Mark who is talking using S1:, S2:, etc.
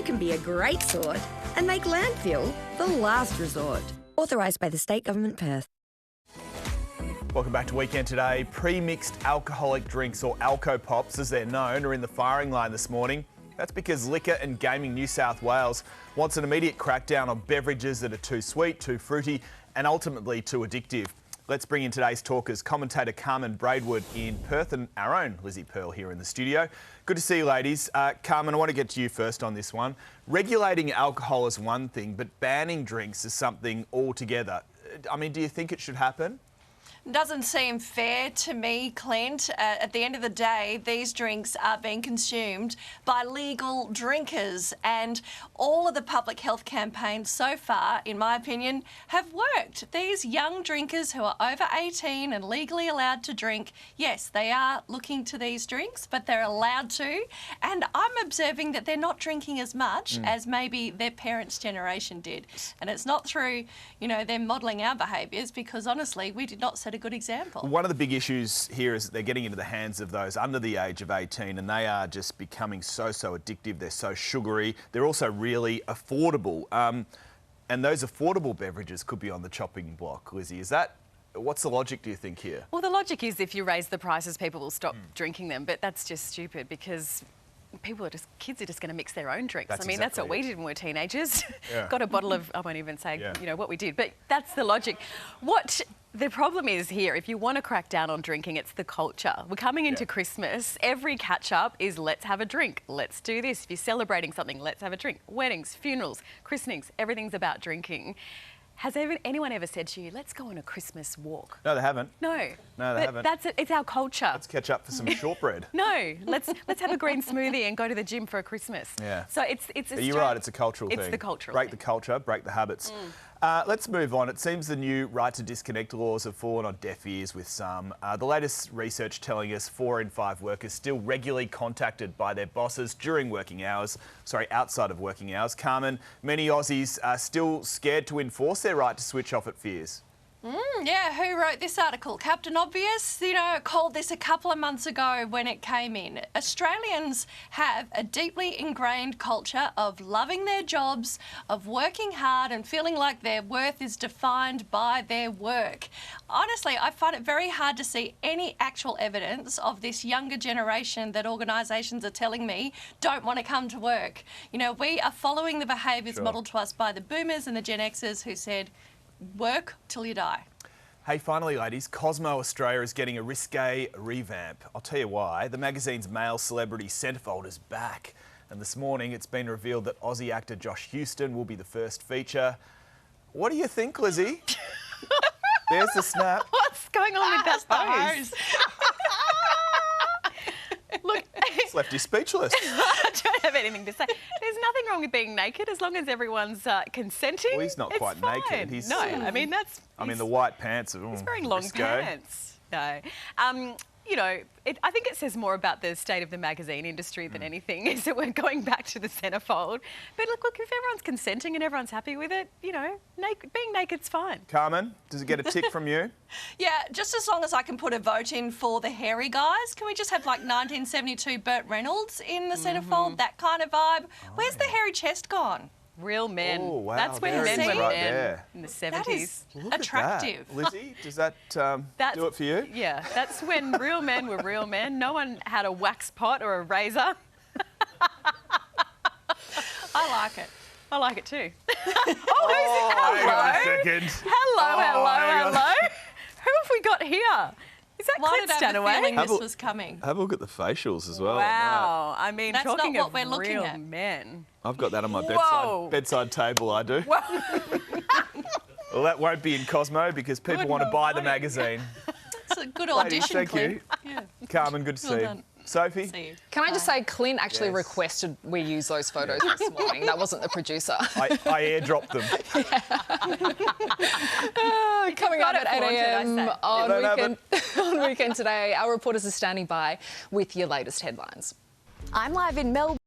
S1: can be a great sort and make landfill the last resort. Authorised by the State Government, Perth.
S2: Welcome back to Weekend Today. Pre-mixed alcoholic drinks, or alco-pops as they're known, are in the firing line this morning. That's because Liquor and Gaming New South Wales wants an immediate crackdown on beverages that are too sweet, too fruity and ultimately too addictive. Let's bring in today's talkers, commentator Carmen Braidwood in Perth and our own Lizzie Pearl here in the studio. Good to see you, ladies. Carmen, I want to get to you first on this one. Regulating alcohol is one thing, but banning drinks is something altogether. I mean, do you think it should happen?
S3: Doesn't seem fair to me, Clint. At the end of the day, these drinks are being consumed by legal drinkers, and all of the public health campaigns so far, in my opinion, have worked. These young drinkers who are over 18 and legally allowed to drink, yes, they are looking to these drinks, but they're allowed to, and I'm observing that they're not drinking as much as maybe their parents' generation did. And it's not through, them modelling our behaviours, because honestly, we did not set a good example.
S2: One of the big issues here is that they're getting into the hands of those under the age of 18, and they are just becoming so addictive. They're so sugary. They're also really affordable. And those affordable beverages could be on the chopping block, Lizzie. What's the logic, do you think, here?
S4: Well, the logic is if you raise the prices, people will stop drinking them, but that's just stupid because kids are just going to mix their own drinks. That's what we did when we were teenagers. Yeah. Got a bottle of, I won't even say, what we did, but that's the logic. What the problem is here, if you want to crack down on drinking, it's the culture. We're coming into Christmas. Every catch-up is let's have a drink. Let's do this. If you're celebrating something, let's have a drink. Weddings, funerals, christenings, everything's about drinking. Has anyone ever said to you, let's go on a Christmas walk?
S2: No, they haven't.
S4: No,
S2: they haven't.
S4: That's it. It's our culture.
S2: Let's catch up for some shortbread.
S4: No, let's have a green smoothie and go to the gym for a Christmas.
S2: Yeah.
S4: So it's
S2: you're right, it's a cultural thing.
S4: It's the cultural
S2: Break
S4: thing.
S2: the culture, break the habits. Let's move on. It seems the new right to disconnect laws have fallen on deaf ears with some. The latest research telling us 4 in 5 workers still regularly contacted by their bosses during outside of working hours. Carmen, many Aussies are still scared to enforce their right to switch off at fears.
S3: Yeah, who wrote this article? Captain Obvious, called this a couple of months ago when it came in. Australians have a deeply ingrained culture of loving their jobs, of working hard and feeling like their worth is defined by their work. Honestly, I find it very hard to see any actual evidence of this younger generation that organisations are telling me don't want to come to work. We are following the behaviours modelled to us by the boomers and the Gen Xers who said, work till you die.
S2: Hey, finally, ladies, Cosmo Australia is getting a risque revamp. I'll tell you why. The magazine's male celebrity centrefold is back. And this morning, it's been revealed that Aussie actor Josh Houston will be the first feature. What do you think, Lizzie? There's the snap.
S4: What's going on with that pose? Look,
S2: it's left you speechless.
S4: I don't have anything to say. There's nothing wrong with being naked as long as everyone's consenting.
S2: Well, he's not quite
S4: fine.
S2: naked.
S4: The
S2: white pants.
S4: He's wearing long pants. No. I think it says more about the state of the magazine industry than anything, is that we're going back to the centrefold. But look, if everyone's consenting and everyone's happy with it, being naked's fine.
S2: Carmen, does it get a tick from you?
S3: Yeah, just as long as I can put a vote in for the hairy guys. Can we just have like 1972 Burt Reynolds in the centrefold, that kind of vibe? Where's the hairy chest gone?
S4: Real men.
S2: Oh, wow.
S4: That's when men were
S2: right
S4: men
S2: there.
S4: in the 70s.
S3: That is
S2: Look
S3: attractive.
S2: At that. Lizzie, does that do it for you?
S4: Yeah, that's when real men were real men. No one had a wax pot or a razor.
S3: I like it.
S4: I like it too.
S2: Hello. Hang on a second.
S4: Hello. Who have we got here? Is that
S3: Why
S4: Clint
S3: did I have a feeling
S4: Stanaway?
S3: this was coming?
S2: Have a look at the facials as well.
S4: Wow. I mean,
S3: That's
S4: talking
S3: not what
S4: of
S3: we're looking
S4: real
S3: at.
S4: men.
S2: I've got that on my
S4: Whoa.
S2: bedside table, I do.
S4: Whoa.
S2: Well, that won't be in Cosmo because people want to buy the magazine.
S3: It's a good
S2: Ladies,
S3: audition,
S2: thank
S3: Clint.
S2: you.
S3: Yeah.
S2: Carmen, good to see you.
S3: done.
S2: Sophie?
S3: See you.
S5: Can I just say, Clint actually
S2: Yes.
S5: requested we use those photos this morning. That wasn't the producer.
S2: I airdropped them.
S5: Coming up at 8 a.m. on Weekend Today, our reporters are standing by with your latest headlines.
S1: I'm live in Melbourne.